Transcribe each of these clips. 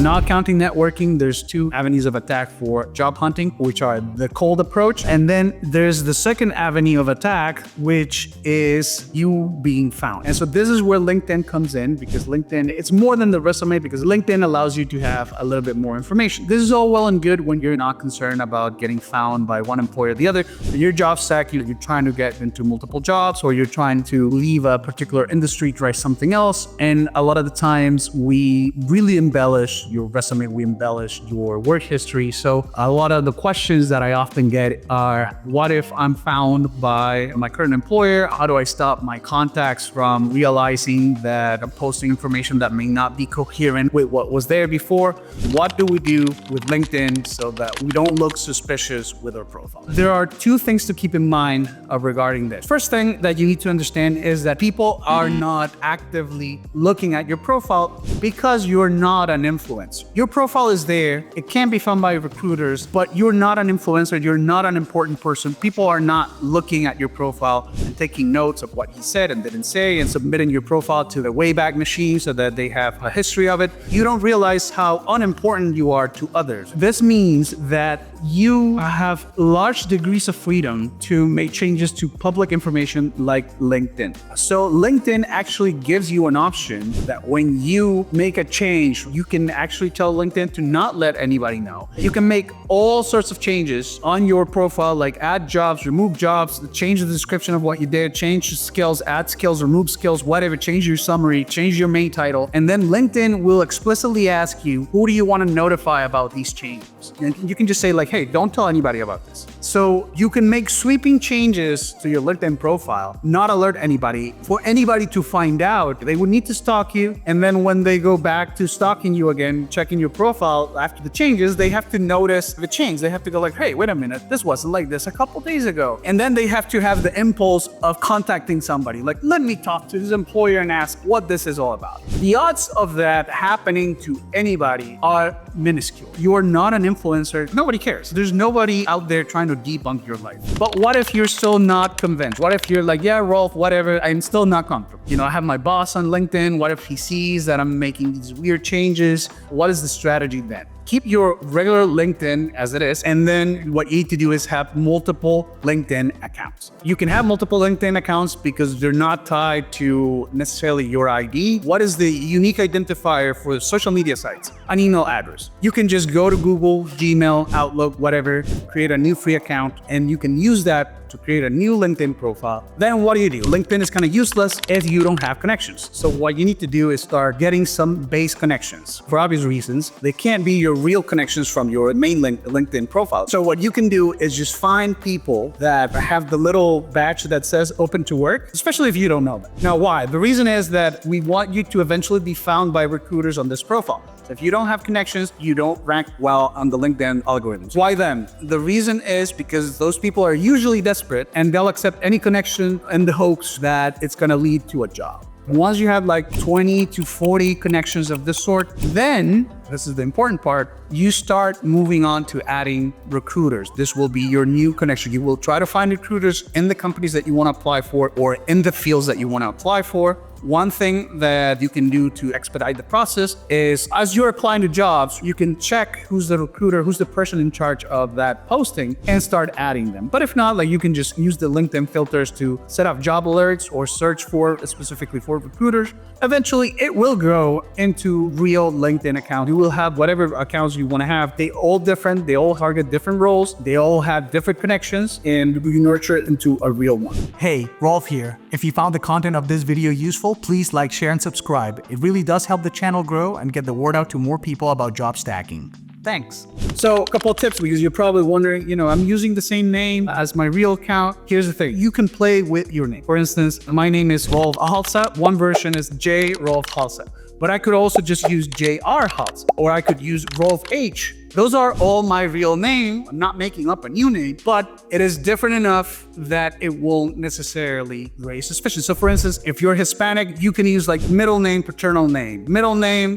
Not counting networking, there's two avenues of attack for job hunting, which are the cold approach. And then there's the second avenue of attack, which is you being found. And so this is where LinkedIn comes in, because LinkedIn, it's more than the resume, because LinkedIn allows you to have a little bit more information. This is all well and good when you're not concerned about getting found by one employer or the other. In your job stack, you're trying to get into multiple jobs, or you're trying to leave a particular industry, try something else. And a lot of the times we really embellish your resume, we embellish your work history. So a lot of the questions that I often get are, what if I'm found by my current employer? How do I stop my contacts from realizing that I'm posting information that may not be coherent with what was there before? What do we do with LinkedIn so that we don't look suspicious with our profile? There are two things to keep in mind regarding this. First thing that you need to understand is that people are not actively looking at your profile because you're not an influencer. Your profile is there. It can be found by recruiters, but you're not an influencer. You're not an important person. People are not looking at your profile and taking notes of what he said and didn't say and submitting your profile to the Wayback Machine so that they have a history of it. You don't realize how unimportant you are to others. This means that you have large degrees of freedom to make changes to public information like LinkedIn. So LinkedIn actually gives you an option that when you make a change, you can actually tell LinkedIn to not let anybody know. You can make all sorts of changes on your profile, like add jobs, remove jobs, change the description of what you did, change the skills, add skills, remove skills, whatever, change your summary, change your main title. And then LinkedIn will explicitly ask you, who do you want to notify about these changes? And you can just say like, hey, don't tell anybody about this. So you can make sweeping changes to your LinkedIn profile, not alert anybody. For anybody to find out, they would need to stalk you. And then when they go back to stalking you again, checking your profile after the changes, they have to notice the change. They have to go like, hey, wait a minute, this wasn't like this a couple days ago. And then they have to have the impulse of contacting somebody. Like, let me talk to his employer and ask what this is all about. The odds of that happening to anybody are minuscule. You are not an influencer. Nobody cares. There's nobody out there trying to debunk your life. But what if you're still not convinced? What if you're like, yeah, Rolf, whatever, I'm still not comfortable. You know, I have my boss on LinkedIn. What if he sees that I'm making these weird changes? What is the strategy then? Keep your regular LinkedIn as it is, and then what you need to do is have multiple LinkedIn accounts. You can have multiple LinkedIn accounts because they're not tied to necessarily your ID. What is the unique identifier for social media sites? An email address. You can just go to Google, Gmail, Outlook, whatever, create a new free account, and you can use that to create a new LinkedIn profile. Then what do? LinkedIn is kind of useless if you don't have connections. So what you need to do is start getting some base connections. For obvious reasons, they can't be your real connections from your main LinkedIn profile. So what you can do is just find people that have the little badge that says open to work, especially if you don't know them. Now, why? The reason is that we want you to eventually be found by recruiters on this profile. So if you don't have connections, you don't rank well on the LinkedIn algorithms. Why then? The reason is because those people are usually desperate and they'll accept any connection in the hopes that it's going to lead to a job. Once you have like 20 to 40 connections of this sort, then, this is the important part, you start moving on to adding recruiters. This will be your new connection. You will try to find recruiters in the companies that you want to apply for or in the fields that you want to apply for. One thing that you can do to expedite the process is, as you're applying to jobs, you can check who's the recruiter, who's the person in charge of that posting, and start adding them. But if not, like, you can just use the LinkedIn filters to set up job alerts or search for specifically for recruiters. Eventually, it will grow into real LinkedIn account. You will have whatever accounts you want to have. They all different. They all target different roles. They all have different connections, and you nurture it into a real one. Hey, Rolf here. If you found the content of this video useful, please like, share, and subscribe. It really does help the channel grow and get the word out to more people about job stacking. Thanks. So a couple of tips, because you're probably wondering, I'm using the same name as my real account. Here's the thing. You can play with your name. For instance, my name is Rolf Halsa. One version is J. Rolf Halsa. But I could also just use J.R. Halsa, or I could use Rolf H. Those are all my real name. I'm not making up a new name, but it is different enough that it won't necessarily raise suspicion. So for instance, if you're Hispanic, you can use like middle name, paternal name,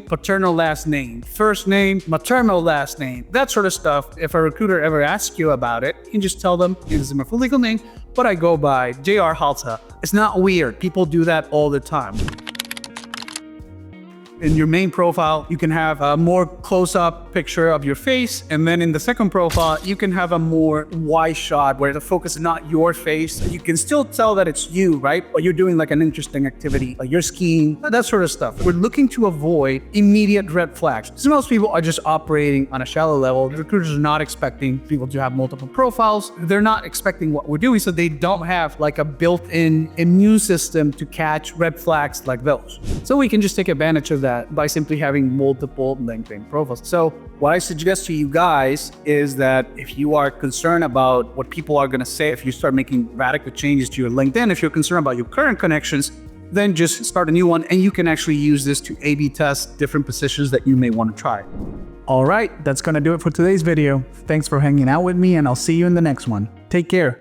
paternal last name, first name, maternal last name, that sort of stuff. If a recruiter ever asks you about it, you can just tell them, this is my full legal name, but I go by J.R. Halsa. It's not weird. People do that all the time. In your main profile, you can have a more close-up picture of your face. And then in the second profile, you can have a more wide shot where the focus is not your face. You can still tell that it's you, right? But you're doing like an interesting activity, like you're skiing, that sort of stuff. We're looking to avoid immediate red flags. So most people are just operating on a shallow level. The recruiters are not expecting people to have multiple profiles. They're not expecting what we're doing, so they don't have like a built-in immune system to catch red flags like those. So we can just take advantage of that by simply having multiple LinkedIn profiles. So what I suggest to you guys is that if you are concerned about what people are going to say, if you start making radical changes to your LinkedIn, if you're concerned about your current connections, then just start a new one, and you can actually use this to A/B test different positions that you may want to try. All right, that's gonna do it for today's video. Thanks for hanging out with me, and I'll see you in the next one. Take care.